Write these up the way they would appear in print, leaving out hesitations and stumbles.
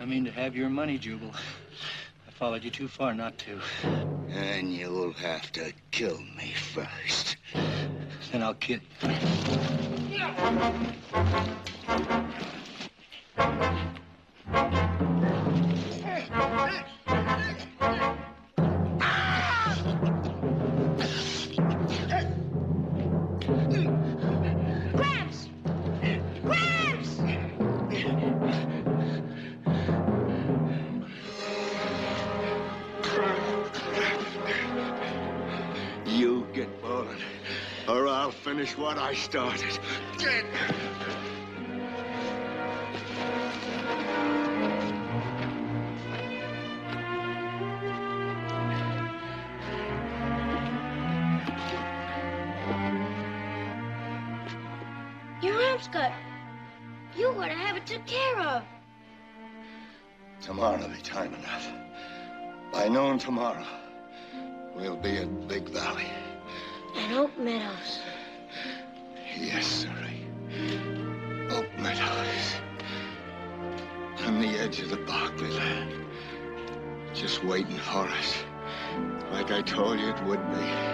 I mean to have your money, Jubal. I followed you too far not to. And you'll have to kill me first. Then I'll kill you. Finish what I started. Your arm's cut. You ought to have it took care of. Tomorrow'll be time enough. By noon tomorrow, we'll be at Big Valley. And Oak Meadows. Yes, sirree. Oak Meadows. On the edge of the Barkly land. Just waiting for us. Like I told you it would be.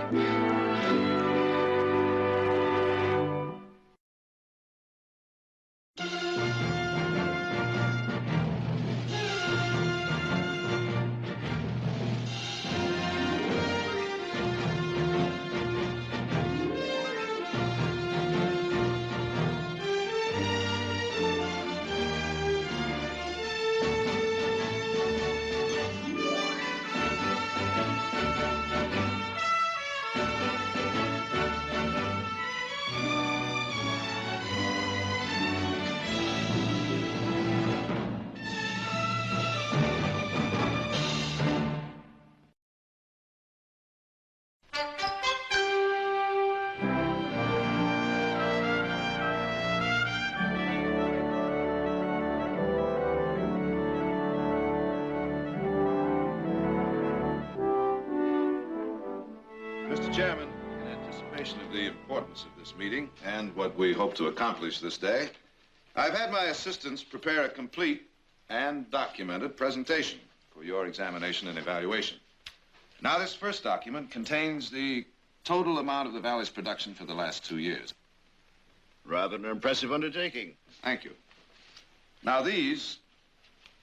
Chairman, in anticipation of the importance of this meeting and what we hope to accomplish this day, I've had my assistants prepare a complete and documented presentation for your examination and evaluation. Now, this first document contains the total amount of the Valley's production for the last 2 years. Rather an impressive undertaking. Thank you. Now, these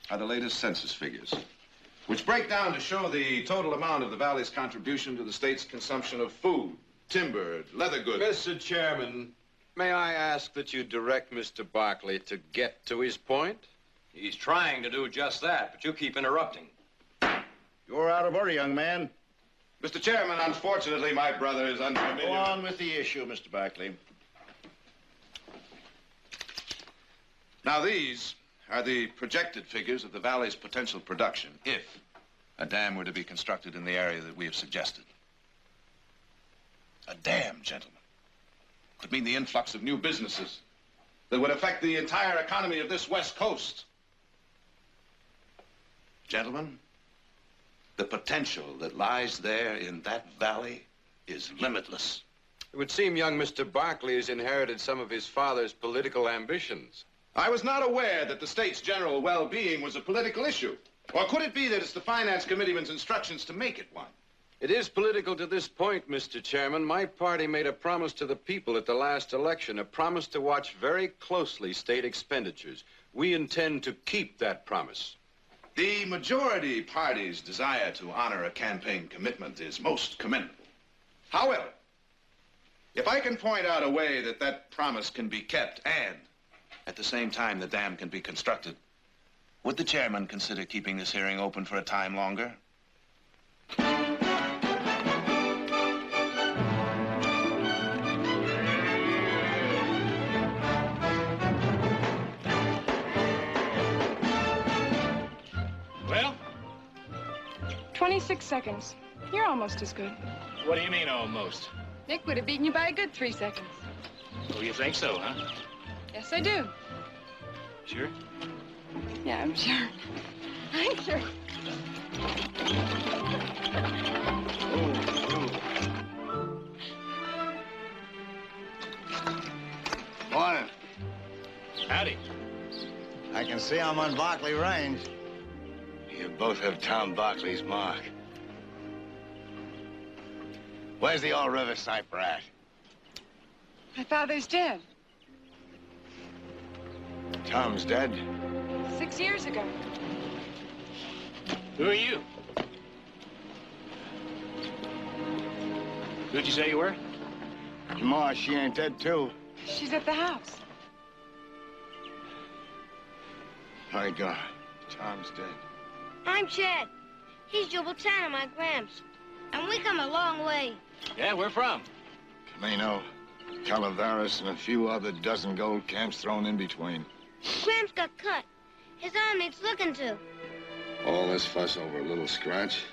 are the latest census figures, which break down to show the total amount of the Valley's contribution to the state's consumption of food, timber, leather goods. Mr. Chairman, may I ask that you direct Mr. Bاركلي to get to his point? He's trying to do just that, but you keep interrupting. You're out of order, young man. Mr. Chairman, unfortunately, my brother is unfamiliar. Go on with the issue, Mr. Bárkلي. Now, these are the projected figures of the Valley's potential production if a dam were to be constructed in the area that we have suggested. A dam, gentlemen, could mean the influx of new businesses that would affect the entire economy of this West Coast. Gentlemen, the potential that lies there in that valley is limitless. It would seem young Mr. Bárkلي has inherited some of his father's political ambitions. I was not aware that the state's general well-being was a political issue. Or could it be that it's the Finance Committeeman's instructions to make it one? It is political to this point, Mr. Chairman. My party made a promise to the people at the last election, a promise to watch very closely state expenditures. We intend to keep that promise. The majority party's desire to honor a campaign commitment is most commendable. However, if I can point out a way that that promise can be kept and at the same time the dam can be constructed, would the chairman consider keeping this hearing open for a time longer? Well? 26 seconds. You're almost as good. What do you mean, almost? Nick would have beaten you by a good 3 seconds. Oh, you think so, huh? Yes, I do. Sure? Yeah, I'm sure. I'm sure. Morning. Howdy. I can see I'm on Barkley Range. You both have Tom Barkley's mark. Where's the old river sniper at? My father's dead. Tom's dead. 6 years ago. Who are you? Who'd you say you were? Ma, she ain't dead, too. She's at the house. My God, Tom's dead. I'm Chad. He's Jubal Tanner, my Gramps. And we come a long way. Yeah, where from? Camino, Calaveras, and a few other dozen gold camps thrown in between. Gramps got cut. His arm needs looking to. All this fuss over a little scratch?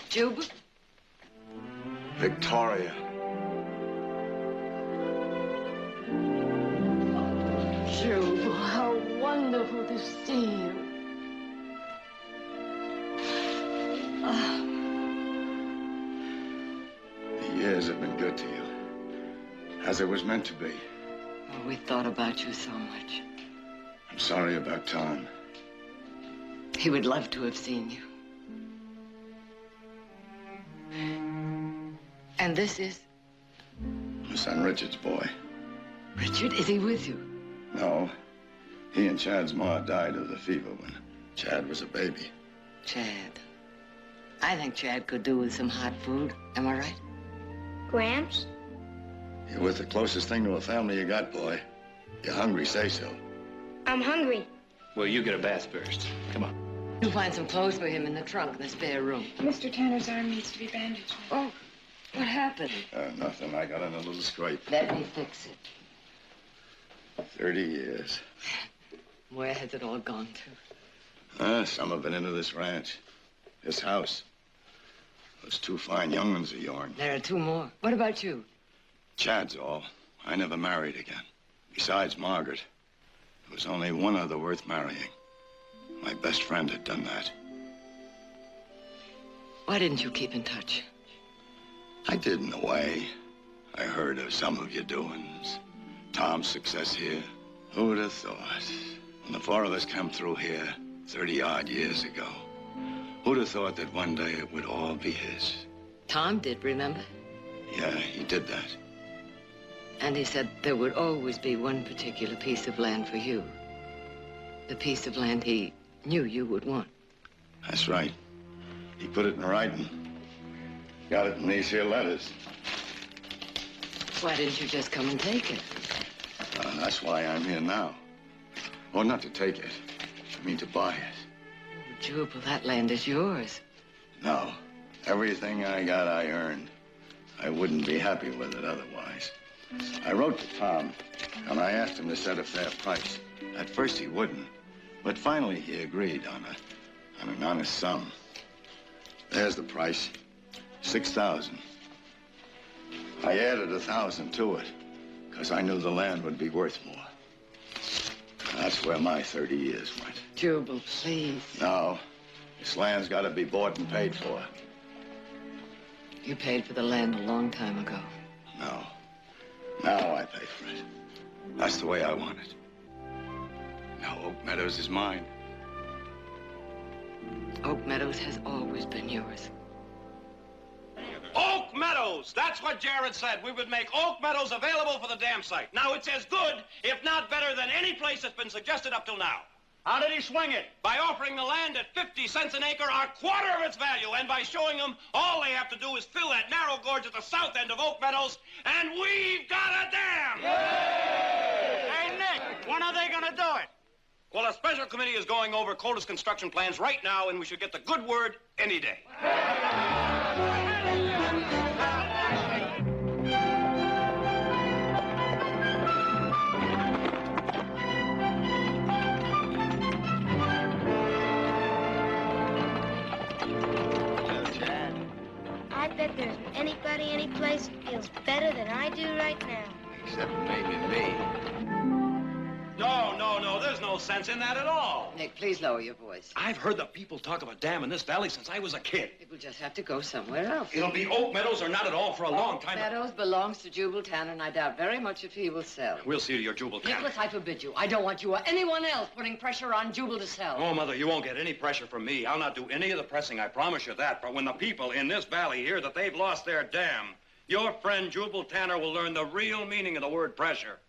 Jubal? Victoria. Jubal, how wonderful to see you. The years have been good to you. As it was meant to be. Oh, we thought about you so much. I'm sorry about Tom. He would love to have seen you. And this is? My son Richard's boy. Richard, is he with you? No. He and Chad's ma died of the fever when Chad was a baby. Chad. I think Chad could do with some hot food. Am I right? Gramps? You're with the closest thing to a family you got, boy. You're hungry, say so. I'm hungry. Well, you get a bath first. Come on. You'll find some clothes for him in the trunk in the spare room. Mr. Tanner's arm needs to be bandaged. Oh, what happened? Nothing. I got in a little scrape. Let me fix it. 30 years. Where has it all gone to? Some of it into this ranch. This house. Those two fine young ones of yourn. There are two more. What about you? Chad's all. I never married again. Besides Margaret, there was only one other worth marrying. My best friend had done that. Why didn't you keep in touch? I did in a way. I heard of some of your doings. Tom's success here. Who would have thought? When the four of us came through here 30-odd years ago, who'd have thought that one day it would all be his? Tom did, remember? Yeah, he did that. And he said there would always be one particular piece of land for you. The piece of land he knew you would want. That's right. He put it in writing. Got it in these here letters. Why didn't you just come and take it? That's why I'm here now. Oh, not to take it. I mean to buy it. Oh, Jubal, that land is yours. No. Everything I got, I earned. I wouldn't be happy with it otherwise. I wrote to Tom, and I asked him to set a fair price. At first, he wouldn't. But finally, he agreed on an honest sum. There's the price. 6,000. I added 1,000 to it, because I knew the land would be worth more. That's where my 30 years went. Jubal, please. No. This land's got to be bought and paid for. You paid for the land a long time ago. No. Now I pay for it. That's the way I want it. Now Oak Meadows is mine. Oak Meadows has always been yours. Oak Meadows! That's what Jared said. We would make Oak Meadows available for the dam site. Now, it's as good, if not better, than any place that's been suggested up till now. How did he swing it? By offering the land at 50 cents an acre, our quarter of its value, and by showing them all they have to do is fill that narrow gorge at the south end of Oak Meadows, and we've got a dam! Yay! Hey, Nick, when are they gonna do it? Well, a special committee is going over Coda's construction plans right now, and we should get the good word any day. I bet there isn't anybody, any place that feels better than I do right now. Except maybe me. No, there's no sense in that at all. Nick, please lower your voice. I've heard the people talk of a dam in this valley since I was a kid. It will just have to go somewhere else. It'll be Oak Meadows or not at all for a long time. Meadows belongs to Jubal Tanner, and I doubt very much if he will sell. We'll see to your Jubal Tanner. Nicholas, I forbid you. I don't want you or anyone else putting pressure on Jubal to sell. Oh, Mother, you won't get any pressure from me. I'll not do any of the pressing, I promise you that. But when the people in this valley hear that they've lost their dam, your friend Jubal Tanner will learn the real meaning of the word pressure.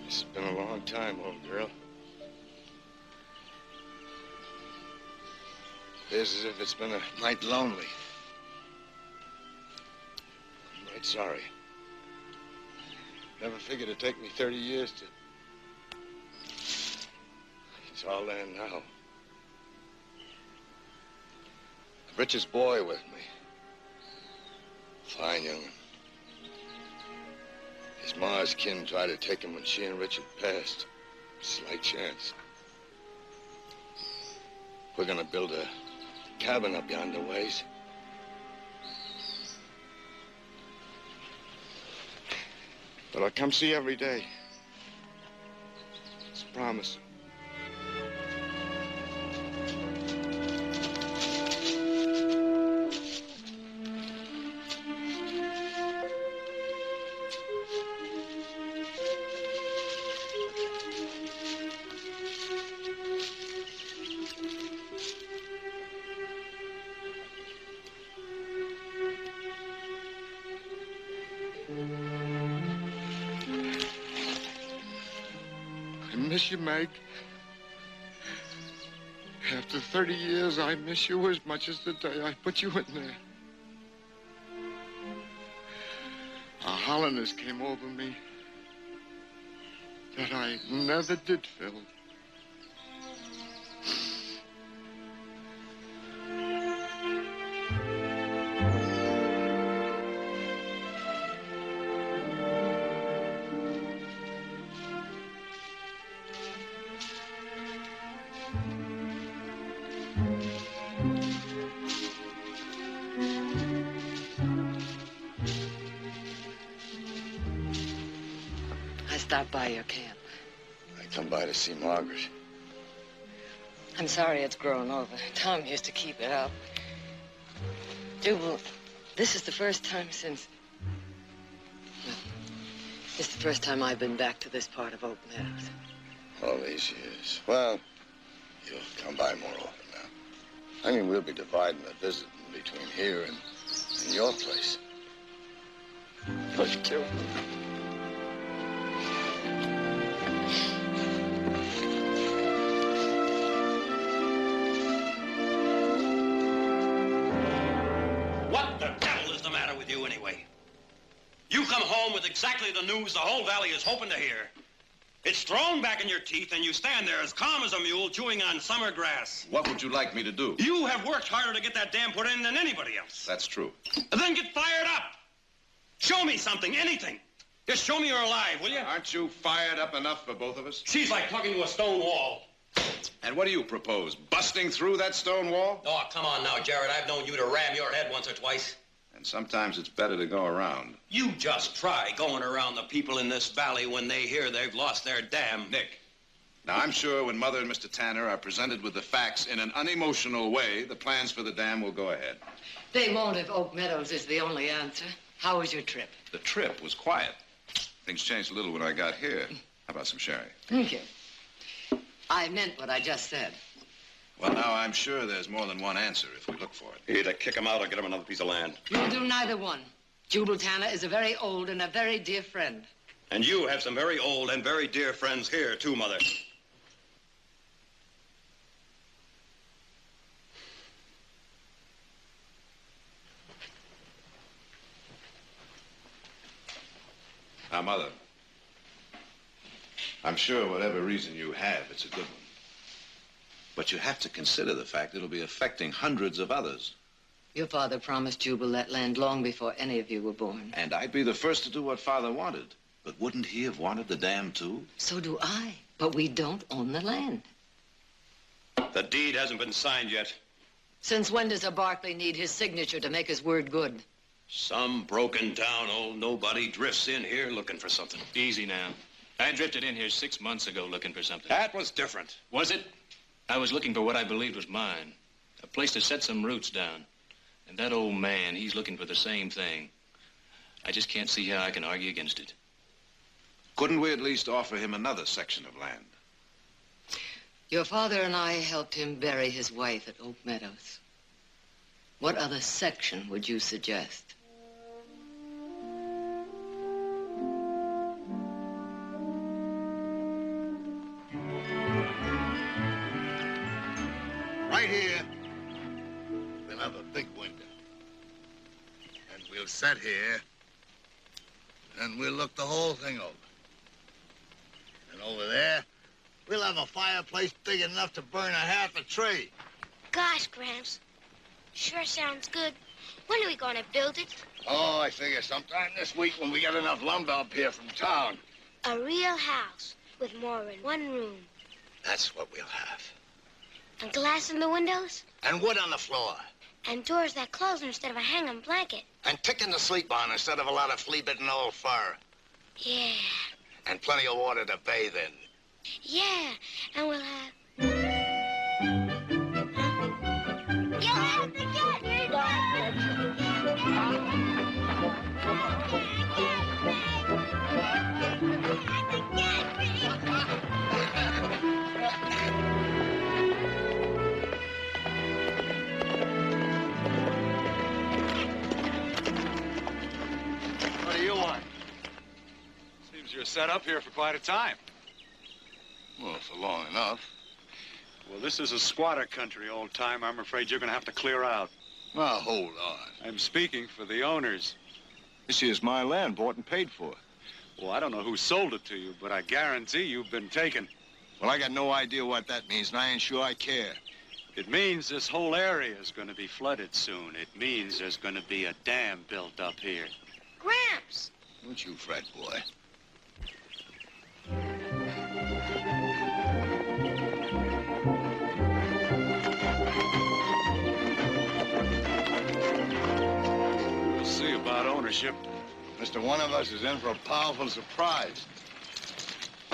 It's been a long time, old girl. Feels as if it's been a mite lonely. I'm right sorry. Never figured it'd take me 30 years to... It's all there now. The richest boy with me. Fine young'un. His ma's kin tried to take him when she and Richard passed. Slight chance. We're gonna build a cabin up yonder ways. But I'll come see you every day. It's a promise. I miss you, Meg. After 30 years, I miss you as much as the day I put you in there. A hollowness came over me that I never did feel. Stop by your camp. I come by to see Margaret. I'm sorry it's grown over. Tom used to keep it up. Jubal, this is the first time since... Well, it's the first time I've been back to this part of Oak Meadows. All these years. Well, you'll come by more often now. I mean, we'll be dividing the visit between here and your place. But Jubal... You come home with exactly the news the whole valley is hoping to hear. It's thrown back in your teeth, and you stand there as calm as a mule chewing on summer grass. What would you like me to do? You have worked harder to get that dam put in than anybody else. That's true. Then get fired up. Show me something, anything. Just show me you're alive, will you? Aren't you fired up enough for both of us? She's like plugging to a stone wall. And what do you propose? Busting through that stone wall? Oh, come on now, Jared. I've known you to ram your head once or twice. And sometimes it's better to go around. You just try going around the people in this valley when they hear they've lost their dam. Nick, Now, I'm sure when Mother and Mr. Tanner are presented with the facts in an unemotional way, the plans for the dam will go ahead. They won't if Oak Meadows is the only answer. How was your trip? The trip was quiet. Things changed a little when I got here. How about some sherry? Okay. I meant what I just said. Well, now, I'm sure there's more than one answer if we look for it. Either kick him out or get him another piece of land. You'll do neither one. Jubal Tanner is a very old and a very dear friend. And you have some very old and very dear friends here, too, Mother. Now, Mother, I'm sure whatever reason you have, it's a good one. But you have to consider the fact it'll be affecting hundreds of others. Your father promised Jubal that land long before any of you were born. And I'd be the first to do what Father wanted. But wouldn't he have wanted the dam, too? So do I. But we don't own the land. The deed hasn't been signed yet. Since when does a Barkley need his signature to make his word good? Some broken-down old nobody drifts in here looking for something. Easy now. I drifted in here 6 months ago looking for something. That was different. Was it? I was looking for what I believed was mine. A place to set some roots down. And that old man, he's looking for the same thing. I just can't see how I can argue against it. Couldn't we at least offer him another section of land? Your father and I helped him bury his wife at Oak Meadows. What other section would you suggest? Right here, we'll have a big window. And we'll sit here, and we'll look the whole thing over. And over there, we'll have a fireplace big enough to burn half a tree. Gosh, Gramps. Sure sounds good. When are we going to build it? Oh, I figure sometime this week when we get enough lumber up here from town. A real house with more than one room. That's what we'll have. And glass in the windows? And wood on the floor. And doors that close instead of a hanging blanket. And ticking to sleep on instead of a lot of flea-bitten old fur. Yeah. And plenty of water to bathe in. Yeah. And we'll have... You'll have to get me! What do you want? Seems you're set up here for quite a time. Well, for long enough. Well, this is a squatter country, old time. I'm afraid you're going to have to clear out. Now, hold on. I'm speaking for the owners. This is my land, bought and paid for. Well, I don't know who sold it to you, but I guarantee you've been taken. Well, I got no idea what that means, and I ain't sure I care. It means this whole area is going to be flooded soon. It means there's going to be a dam built up here. Gramps! Don't you fret, boy. We'll see about ownership. Mr. One of us is in for a powerful surprise.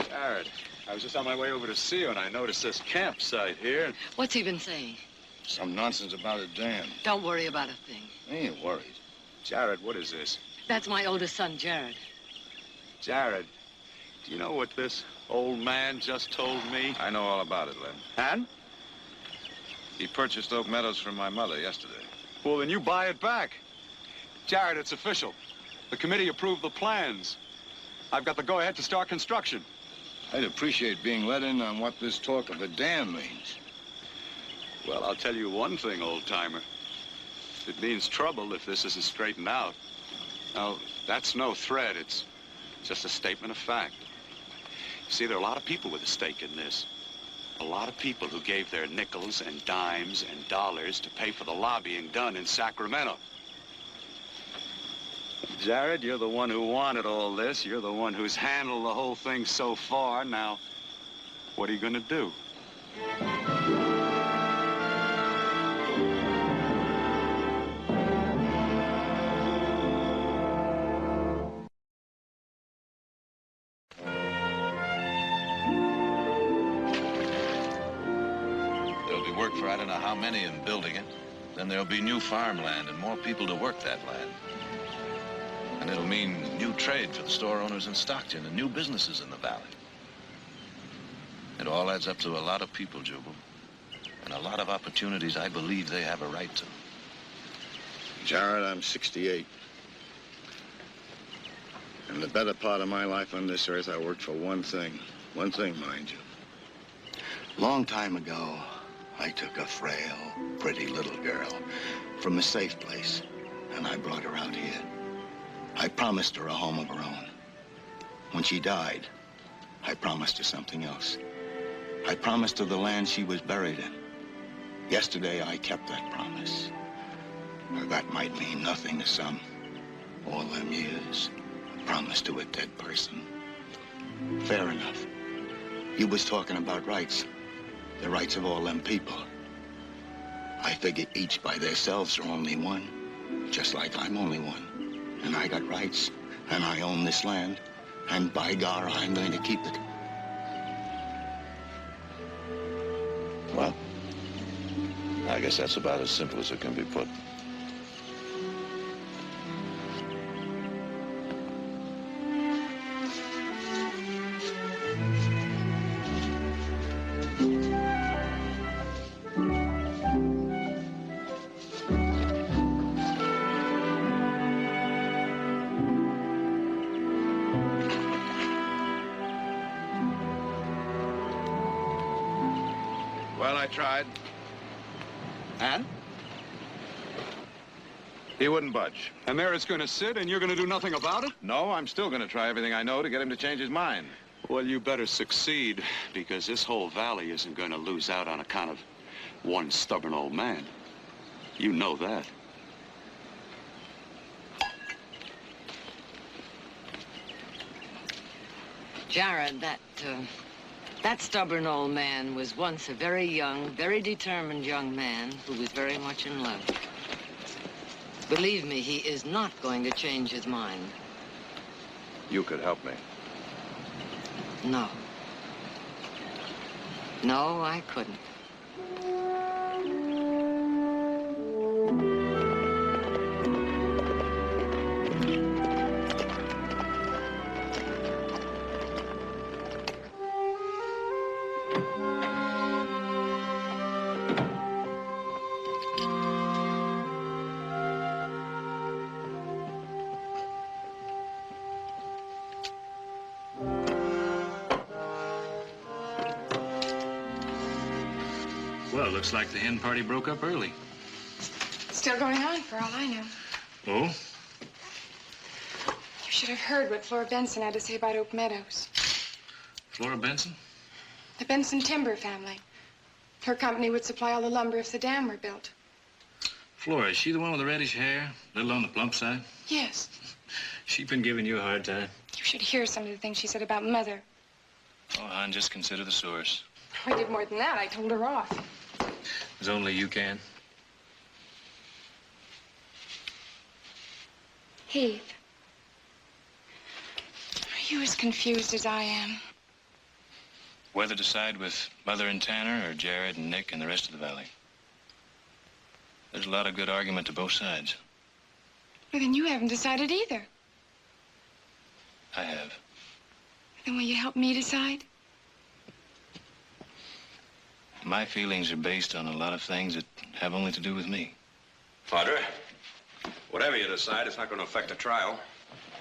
Jared, I was just on my way over to see you, and I noticed this campsite here. What's he been saying? Some nonsense about a dam. Don't worry about a thing. I ain't worried. Jared, what is this? That's my oldest son, Jared. Jared, do you know what this old man just told me? I know all about it, Len. And? He purchased Oak Meadows from my mother yesterday. Well, then you buy it back. Jared, it's official. The committee approved the plans. I've got the go-ahead to start construction. I'd appreciate being let in on what this talk of a dam means. Well, I'll tell you one thing, old-timer. It means trouble if this isn't straightened out. Now, that's no threat. It's just a statement of fact. See, there are a lot of people with a stake in this. A lot of people who gave their nickels and dimes and dollars to pay for the lobbying done in Sacramento. Jared, you're the one who wanted all this. You're the one who's handled the whole thing so far. Now, what are you going to do? work for I don't know how many in building it. Then there'll be new farmland and more people to work that land. And it'll mean new trade for the store owners in Stockton and new businesses in the valley. It all adds up to a lot of people, Jubal. And a lot of opportunities I believe they have a right to. Jared, I'm 68. And the better part of my life on this earth, I worked for one thing. One thing, mind you. Long time ago, I took a frail, pretty little girl from a safe place, and I brought her out here. I promised her a home of her own. When she died, I promised her something else. I promised her the land she was buried in. Yesterday, I kept that promise. Now, that might mean nothing to some. All them years, a promise to a dead person. Fair enough. You was talking about rights. The rights of all them people. I figure each by themselves are only one. Just like I'm only one. And I got rights. And I own this land. And by gar, I'm going to keep it. Well, I guess that's about as simple as it can be put. Well, I tried. And? He wouldn't budge. And there it's going to sit, and you're going to do nothing about it? No, I'm still going to try everything I know to get him to change his mind. Well, you better succeed, because this whole valley isn't going to lose out on account of one stubborn old man. You know that. Jared, that stubborn old man was once a very young, very determined young man who was very much in love. Believe me, he is not going to change his mind. You could help me. No. No, I couldn't. Well, looks like the hen party broke up early. Still going on, for all I know. Oh? You should have heard what Flora Benson had to say about Oak Meadows. Flora Benson? The Benson timber family. Her company would supply all the lumber if the dam were built. Flora, is she the one with the reddish hair? A little on the plump side? Yes. She's been giving you a hard time. You should hear some of the things she said about Mother. Oh, hon, just consider the source. I did more than that. I told her off. As only you can. Heath. Are you as confused as I am? Whether to side with Mother and Tanner or Jared and Nick and the rest of the valley. There's a lot of good argument to both sides. Well, then you haven't decided either. I have. Then will you help me decide? My feelings are based on a lot of things that have only to do with me. Padre, whatever you decide, it's not going to affect the trial.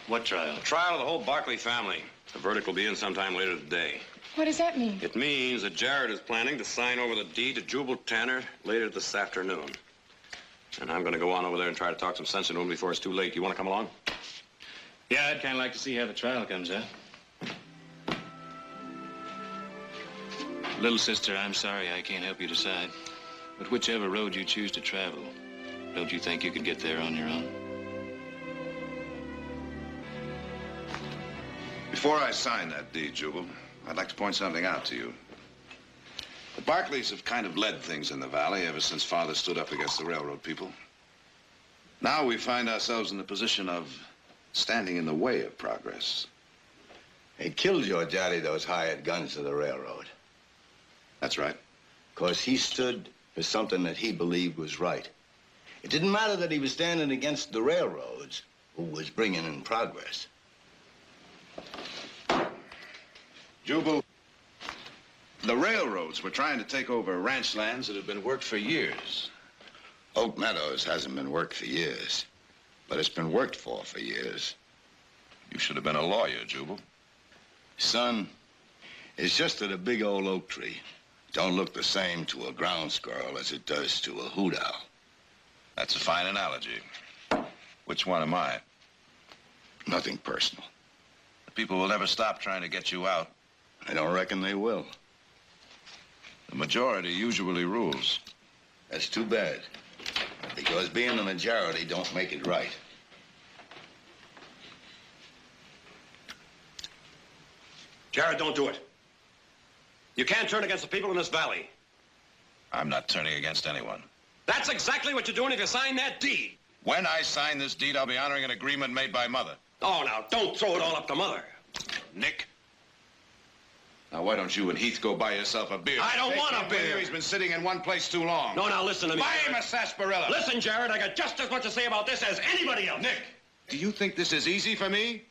What trial? The trial of the whole Barbecue family. The verdict will be in sometime later today. What does that mean? It means that Jared is planning to sign over the deed to Jubal Tanner later this afternoon. And I'm going to go on over there and try to talk some sense into him before it's too late. You want to come along? Yeah, I'd kind of like to see how the trial comes out. Little sister, I'm sorry I can't help you decide. But whichever road you choose to travel, don't you think you could get there on your own? Before I sign that deed, Jubal, I'd like to point something out to you. The Barkleys have kind of led things in the valley ever since Father stood up against the railroad people. Now we find ourselves in the position of standing in the way of progress. They killed Georgiati, those hired guns of the railroad. That's right. 'Cause he stood for something that he believed was right. It didn't matter that he was standing against the railroads, who was bringing in progress. Jubal, the railroads were trying to take over ranch lands that had been worked for years. Oak Meadows hasn't been worked for years, but it's been worked for years. You should have been a lawyer, Jubal. Son, it's just that a big old oak tree don't look the same to a ground squirrel as it does to a hoot owl. That's a fine analogy. Which one am I? Nothing personal. The people will never stop trying to get you out. I don't reckon they will. The majority usually rules. That's too bad, because being the majority don't make it right. Jared, don't do it. You can't turn against the people in this valley. I'm not turning against anyone. That's exactly what you're doing if you sign that deed. When I sign this deed, I'll be honoring an agreement made by Mother. Oh, now, don't throw it all up to Mother. Nick. Now, why don't you and Heath go buy yourself a beer? I don't want a beer. He's been sitting in one place too long. No, now, listen to me. Buy him a sarsaparilla. Listen, Jared, I got just as much to say about this as anybody else. Nick, do you think this is easy for me?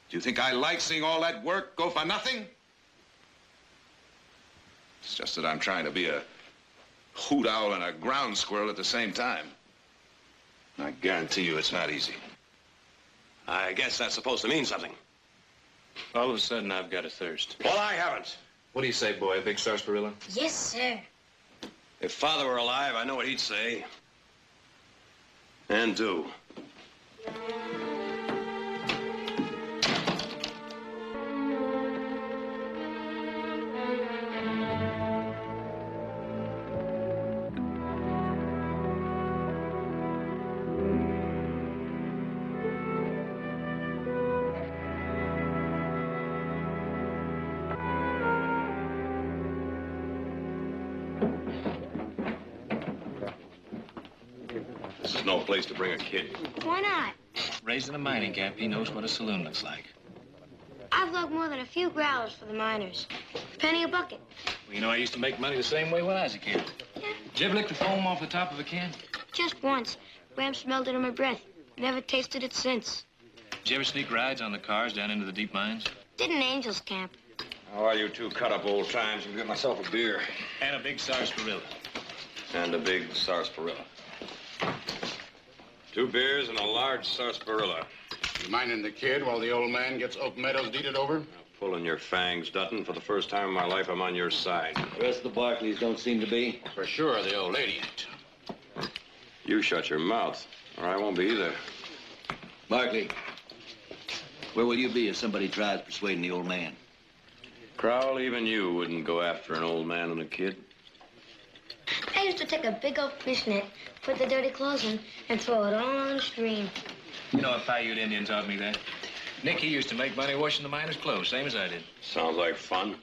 Do you think I like seeing all that work go for nothing? It's just that I'm trying to be a hoot owl and a ground squirrel at the same time. I guarantee you it's not easy. I guess that's supposed to mean something. All of a sudden, I've got a thirst. Well, I haven't. What do you say, boy? A big sarsaparilla? Yes, sir. If Father were alive, I know what he'd say. And do. No place to bring a kid. Why not? Raised in a mining camp, he knows what a saloon looks like. I've lugged more than a few growlers for the miners. Penny a bucket. Well, you know, I used to make money the same way when I was a kid. Yeah. Did you ever lick the foam off the top of a can? Just once. Gramps smelled it in my breath. Never tasted it since. Did you ever sneak rides on the cars down into the deep mines? Did in Angel's camp. Oh, while you two cut up old times, and get myself a beer. And a big sarsaparilla. And a big sarsaparilla. 2 beers and a large sarsaparilla. You minding the kid while the old man gets Oak Meadows deeded over? Now, pulling your fangs, Dutton. For the first time in my life, I'm on your side. The rest of the Barkleys don't seem to be. For sure, the old lady ain't. You shut your mouth, or I won't be either. Barkley, where will you be if somebody tries persuading the old man? Crowell, even you wouldn't go after an old man and a kid. I used to take a big old fishnet, put the dirty clothes in, and throw it all on the stream. You know, a Paiute Indian taught me that. Nick, he used to make money washing the miners' clothes, same as I did. Sounds like fun.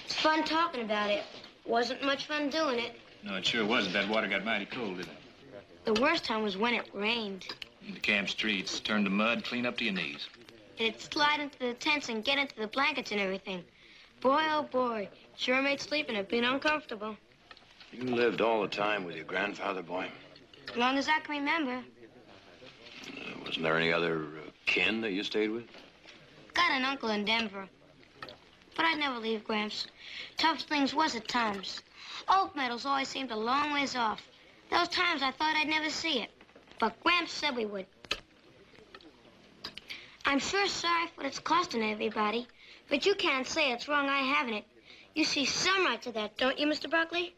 It's fun talking about it. Wasn't much fun doing it. No, it sure wasn't. That water got mighty cold, didn't it? The worst time was when it rained. The camp streets turned to mud clean up to your knees. And it'd slide into the tents and get into the blankets and everything. Boy, oh boy, sure made sleeping a bit uncomfortable. You lived all the time with your grandfather, boy? As long as I can remember. Wasn't there any other kin that you stayed with? Got an uncle in Denver. But I'd never leave Gramps. Tough things was at times. Oak Meadows always seemed a long ways off. Those times I thought I'd never see it. But Gramps said we would. I'm sure sorry for what it's costing everybody. But you can't say it's wrong I having it. You see some right to that, don't you, Mr. Barkley?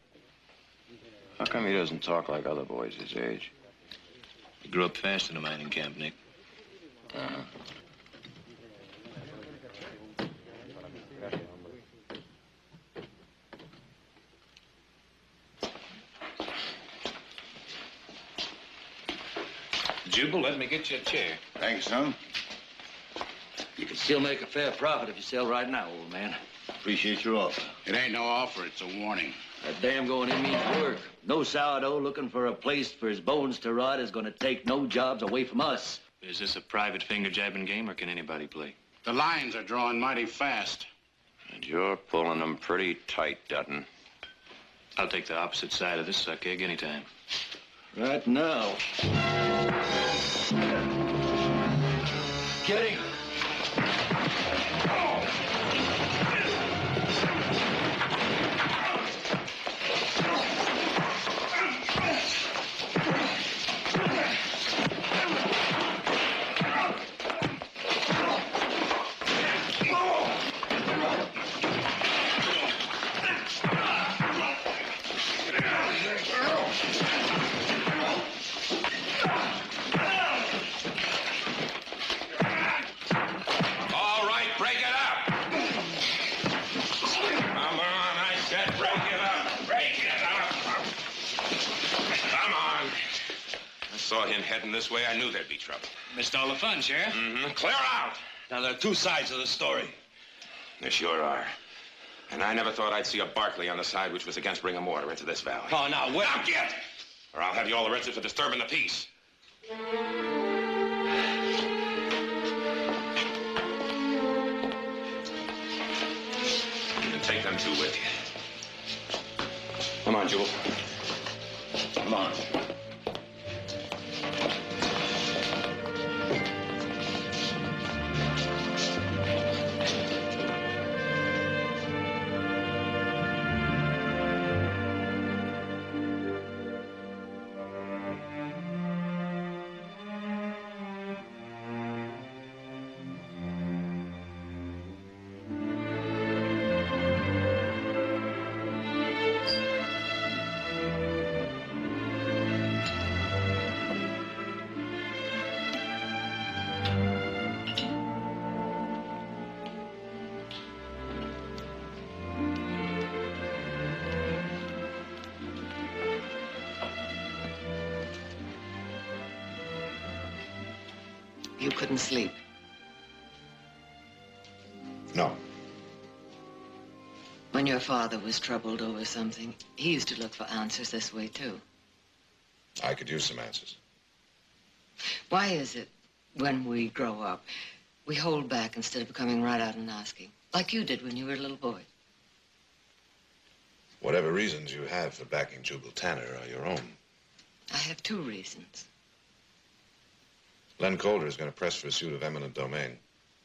How come he doesn't talk like other boys his age? He grew up fast in a mining camp, Nick. Uh-huh. Jubal, let me get you a chair. Thanks, son. You can still make a fair profit if you sell right now, old man. Appreciate your offer. It ain't no offer, it's a warning. That damn going in means work. No sourdough looking for a place for his bones to rot is going to take no jobs away from us. Is this a private finger-jabbing game, or can anybody play? The lines are drawing mighty fast. And you're pulling them pretty tight, Dutton. I'll take the opposite side of this suck egg anytime. Right now. Get him. Heading this way, I knew there'd be trouble. Missed all the fun, Sheriff. Mm-hmm. Clear out! Now, there are two sides of the story. There sure are. And I never thought I'd see a Bاركلي on the side which was against bringing water into this valley. Oh, now, wait. Now, get! Or I'll have you all arrested for disturbing the peace. You can take them two with you. Come on, Jewel. Come on. You couldn't sleep? No. When your father was troubled over something, he used to look for answers this way, too. I could use some answers. Why is it, when we grow up, we hold back instead of coming right out and asking, like you did when you were a little boy? Whatever reasons you have for backing Jubal Tanner are your own. I have two reasons. Len Calder is going to press for a suit of eminent domain.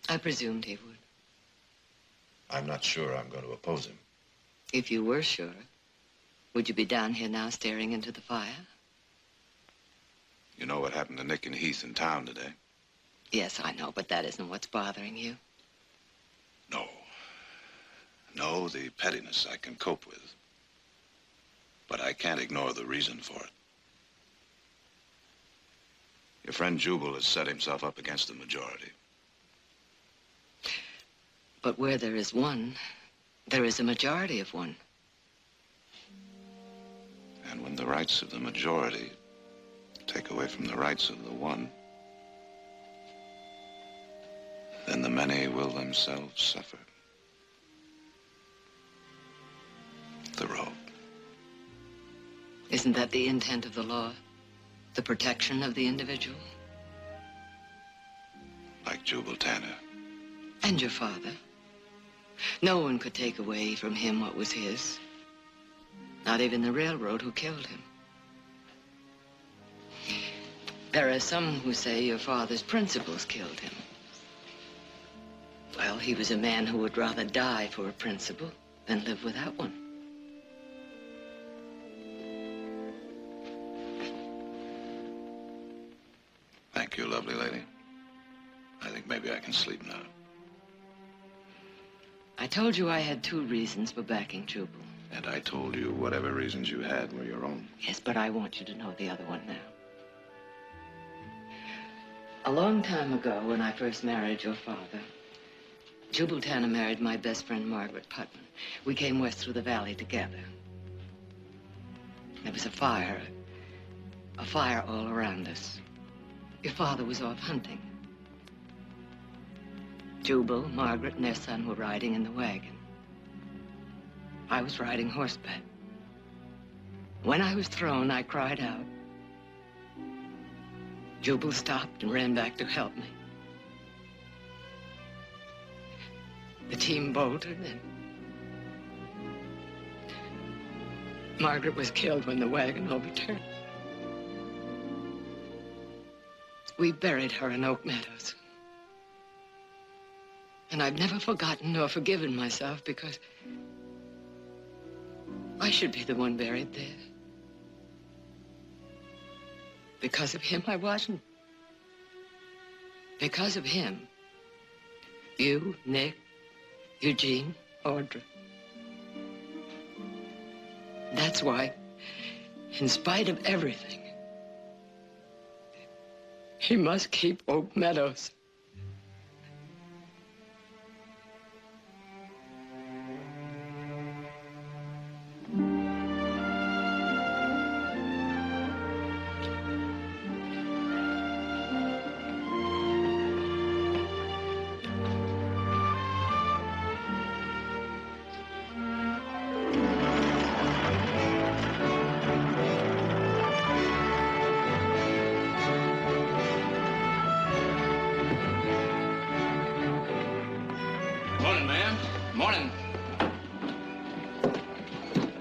I presumed he would. I'm not sure I'm going to oppose him. If you were sure, would you be down here now staring into the fire? You know what happened to Nick and Heath in town today? Yes, I know, but that isn't what's bothering you. No. No, the pettiness I can cope with. But I can't ignore the reason for it. Your friend Jubal has set himself up against the majority. But where there is one, there is a majority of one. And when the rights of the majority take away from the rights of the one, then the many will themselves suffer. The robe. Isn't that the intent of the law? The protection of the individual? Like Jubal Tanner. And your father. No one could take away from him what was his. Not even the railroad who killed him. There are some who say your father's principles killed him. Well, he was a man who would rather die for a principle than live without one. Thank you, lovely lady. I think maybe I can sleep now. I told you I had two reasons for backing Jubal. And I told you whatever reasons you had were your own. Yes, but I want you to know the other one now. A long time ago, when I first married your father, Jubal Tanner married my best friend, Margaret Putman. We came west through the valley together. There was a fire all around us. Your father was off hunting. Jubal, Margaret, and their son were riding in the wagon. I was riding horseback. When I was thrown, I cried out. Jubal stopped and ran back to help me. The team bolted, and Margaret was killed when the wagon overturned. We buried her in Oak Meadows. And I've never forgotten nor forgiven myself because I should be the one buried there. Because of him, I wasn't. Because of him, you, Nick, Eugene, Audra. That's why, in spite of everything, he must keep Oak Meadows. Morning, ma'am. Morning.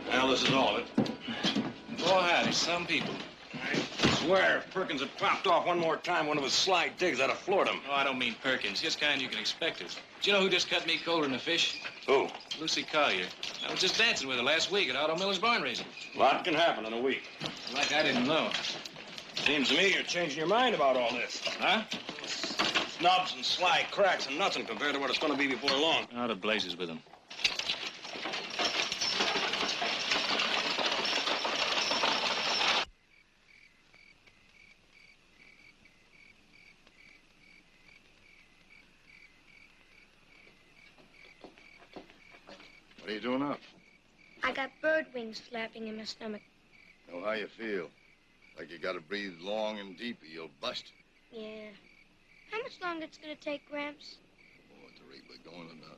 Well, this is all of it. Boy, howdy, some people. I swear, if Perkins had popped off one more time, one of his sly digs, I'd have floored him. Oh, I don't mean Perkins. Just kind you can expect it. Do you know who just cut me colder than a fish? Who? Lucy Collier. I was just dancing with her last week at Otto Miller's barn raising. A lot can happen in a week. Like I didn't know. Seems to me you're changing your mind about all this. Huh? Snubs and sly cracks and nothing compared to what it's going to be before long. Out of blazes with them. What are you doing up? I got bird wings flapping in my stomach. Know how you feel. Like you gotta breathe long and deep or you'll bust. Yeah. How much longer it's gonna take, Gramps? Oh, at the rate we're going about.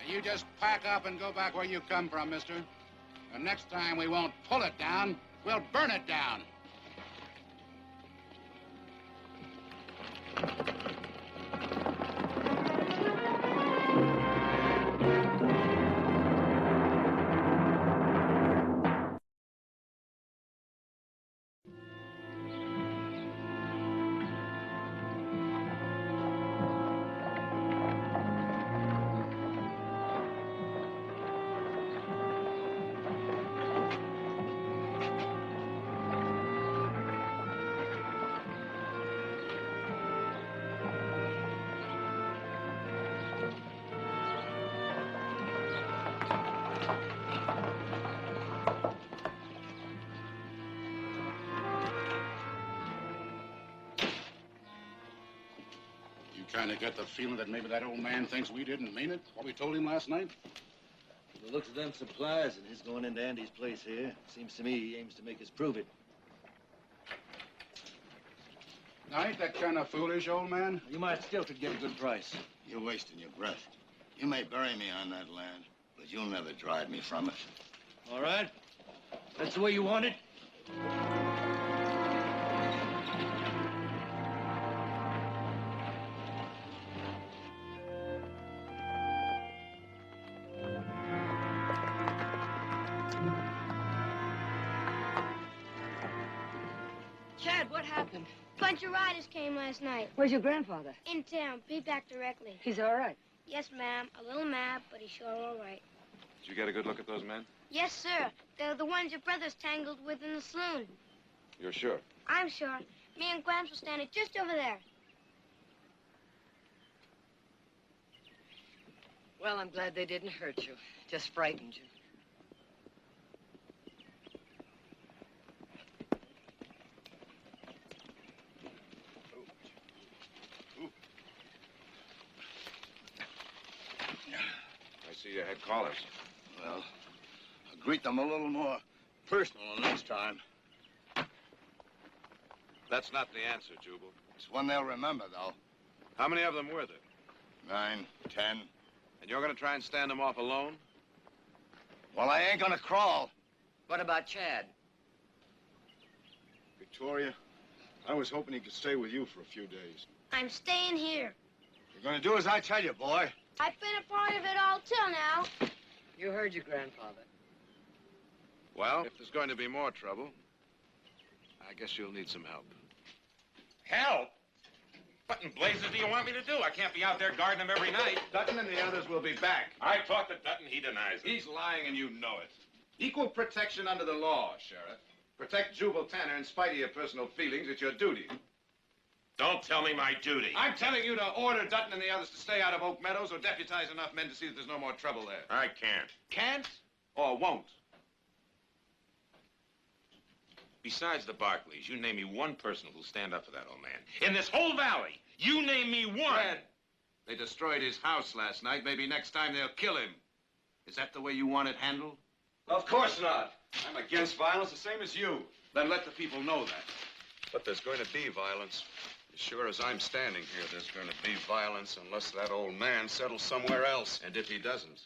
You just pack up and go back where you come from, mister. And next time we won't pull it down, we'll burn it down. Kind of get the feeling that maybe that old man thinks we didn't mean it, what we told him last night? The looks of them supplies and his going into Andy's place here, seems to me he aims to make us prove it. Now, ain't that kind of foolish, old man? You might still could get a good price. You're wasting your breath. You may bury me on that land, but you'll never drive me from it. All right. That's the way you want it? Chad, what happened? Bunch of riders came last night. Where's your grandfather? In town. Be back directly. He's all right. Yes, ma'am. A little mad, but he's sure all right. Did you get a good look at those men? Yes, sir. They're the ones your brother's tangled with in the saloon. You're sure? I'm sure. Me and Gramps were standing just over there. Well, I'm glad they didn't hurt you. Just frightened you. I see you had callers. Well, I'll greet them a little more personal next time. That's not the answer, Jubal. It's one they'll remember, though. How many of them were there? 9, 10. And you're going to try and stand them off alone? Well, I ain't gonna crawl. What about Chad? Victoria, I was hoping he could stay with you for a few days. I'm staying here. You're gonna do as I tell you, boy. I've been a part of it all till now. You heard your grandfather. Well, if there's going to be more trouble, I guess you'll need some help. Help? What in blazes do you want me to do? I can't be out there guarding him every night. Dutton and the others will be back. I talked to Dutton. He denies it. He's lying and you know it. Equal protection under the law, Sheriff. Protect Jubal Tanner in spite of your personal feelings. It's your duty. Don't tell me my duty. I'm telling you to order Dutton and the others to stay out of Oak Meadows or deputize enough men to see that there's no more trouble there. I can't. Can't or won't? Besides the Barkleys, you name me one person who'll stand up for that old man. In this whole valley, you name me one. Fred, they destroyed his house last night. Maybe next time they'll kill him. Is that the way you want it handled? Of course not. I'm against violence the same as you. Then let the people know that. But there's going to be violence. As sure as I'm standing here, there's going to be violence unless that old man settles somewhere else. And if he doesn't,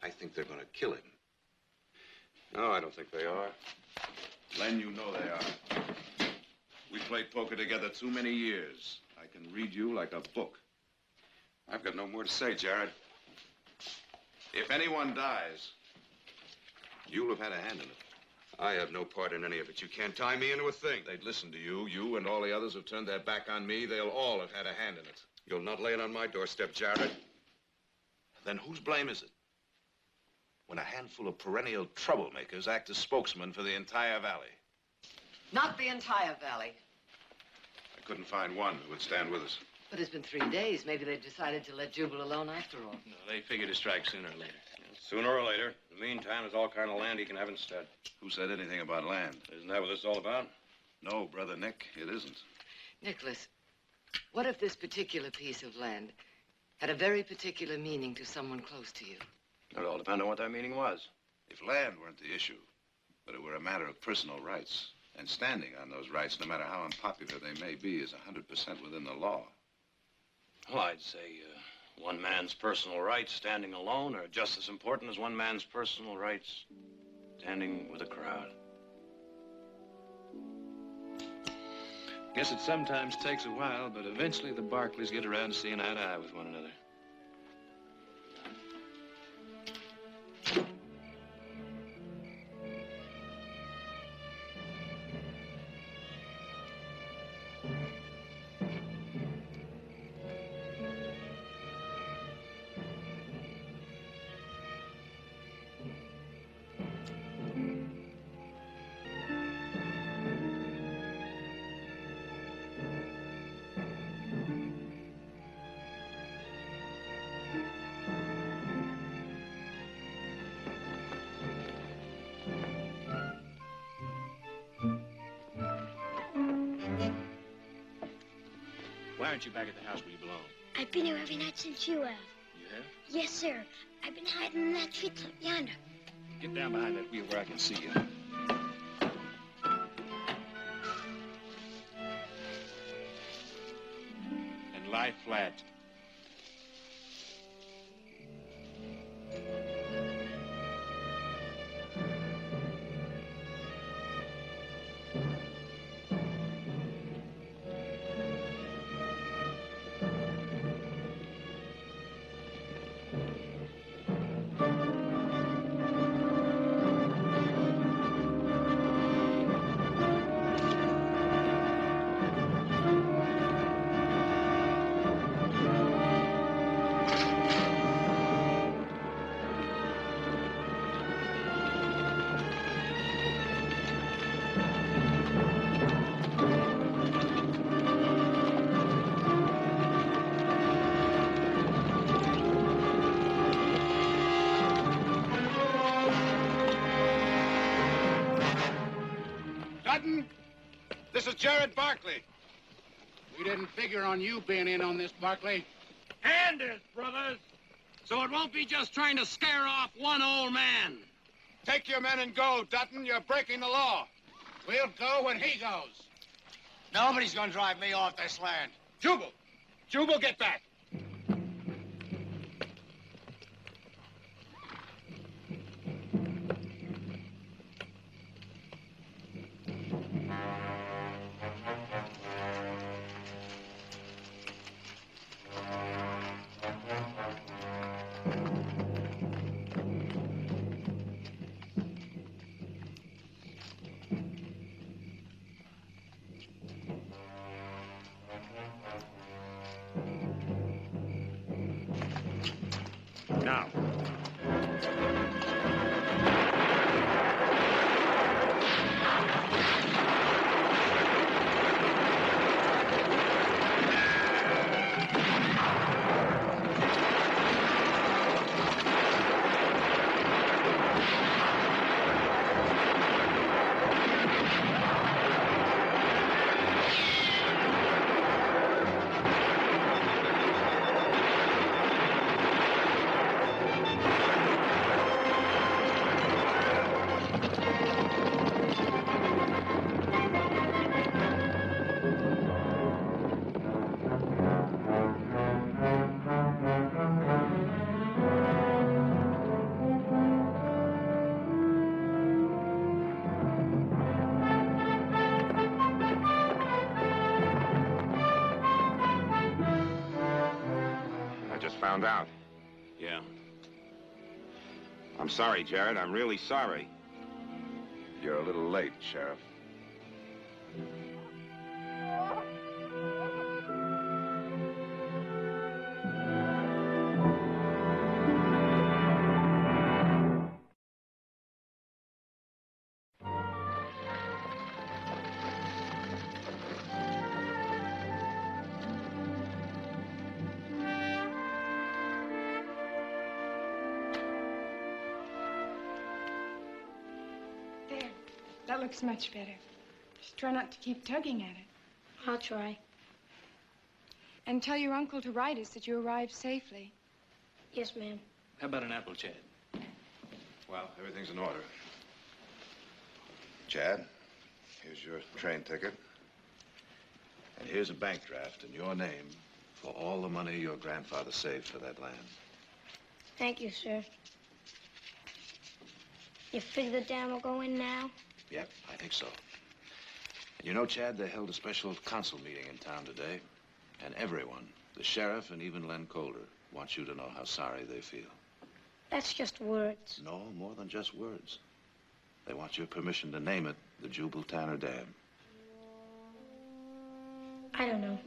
I think they're going to kill him. No, I don't think they are. Len, you know they are. We played poker together too many years. I can read you like a book. I've got no more to say, Jared. If anyone dies, you'll have had a hand in it. I have no part in any of it. You can't tie me into a thing. They'd listen to you. You and all the others who've turned their back on me, they'll all have had a hand in it. You'll not lay it on my doorstep, Jared. Then whose blame is it? When a handful of perennial troublemakers act as spokesmen for the entire valley. Not the entire valley. I couldn't find one who would stand with us. But it's been 3 days. Maybe they've decided to let Jubal alone after all. No, they figure to strike sooner or later. sooner or later. In the meantime, there's all kind of land he can have instead. Who said anything about land? Isn't that what this is all about? No, Brother Nick, it isn't. Nicholas, what if this particular piece of land had a very particular meaning to someone close to you? It would all depend on what that meaning was. If land weren't the issue, but it were a matter of personal rights, and standing on those rights, no matter how unpopular they may be, is 100% within the law. Well, I'd say one man's personal rights standing alone are just as important as one man's personal rights standing with a crowd. Guess it sometimes takes a while, but eventually the Barkleys get around to seeing eye to eye with one another. Why aren't you back at the house where you belong? I've been here every night since you have. You have? Yes, sir. I've been hiding in that tree top yonder. Get down behind that wheel where I can see you. lie flat. This is Jared Barkley. We didn't figure on you being in on this, Barkley. Hand it, brothers, so it won't be just trying to scare off one old man. Take your men and go, Dutton. You're breaking the law. We'll go when he goes. Nobody's gonna drive me off this land. Jubal! Jubal, get back! Now. Found out. Yeah. I'm sorry, Jared. I'm really sorry. You're a little late, Sheriff. That looks much better. Just try not to keep tugging at it. I'll try. And tell your uncle to write us that you arrived safely. Yes, ma'am. How about an apple, Chad? Well, everything's in order. Chad, here's your train ticket. And here's a bank draft in your name for all the money your grandfather saved for that land. Thank you, sir. You figure the dam will go in now? Yep, I think so. And you know, Chad, they held a special council meeting in town today. And everyone, the sheriff and even Len Calder, wants you to know how sorry they feel. That's just words. No, more than just words. They want your permission to name it the Jubal Tanner Dam. I don't know.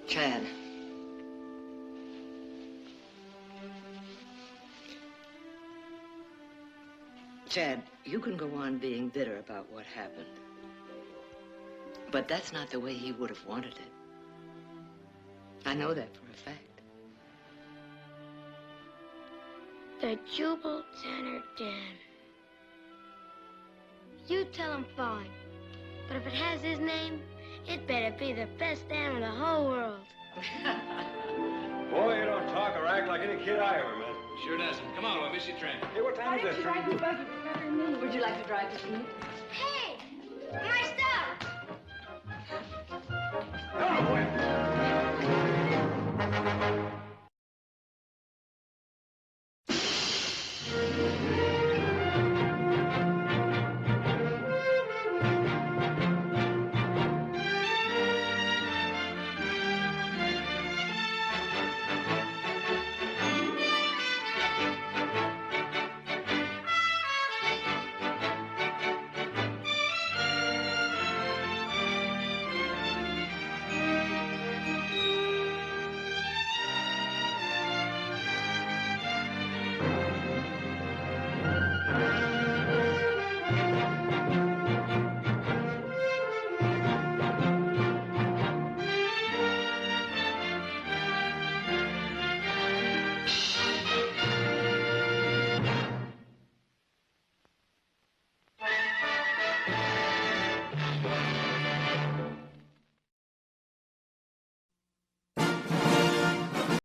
Chad. Chad, you can go on being bitter about what happened. But that's not the way he would have wanted it. I know that for a fact. The Jubal Tanner Dam. You tell him fine. But if it has his name, it better be the best dam in the whole world. Boy, you don't talk or act like any kid I ever met. Sure doesn't. Come on, we'll miss your train. Hey, what time is it? Would you like to drive with me? Hey! My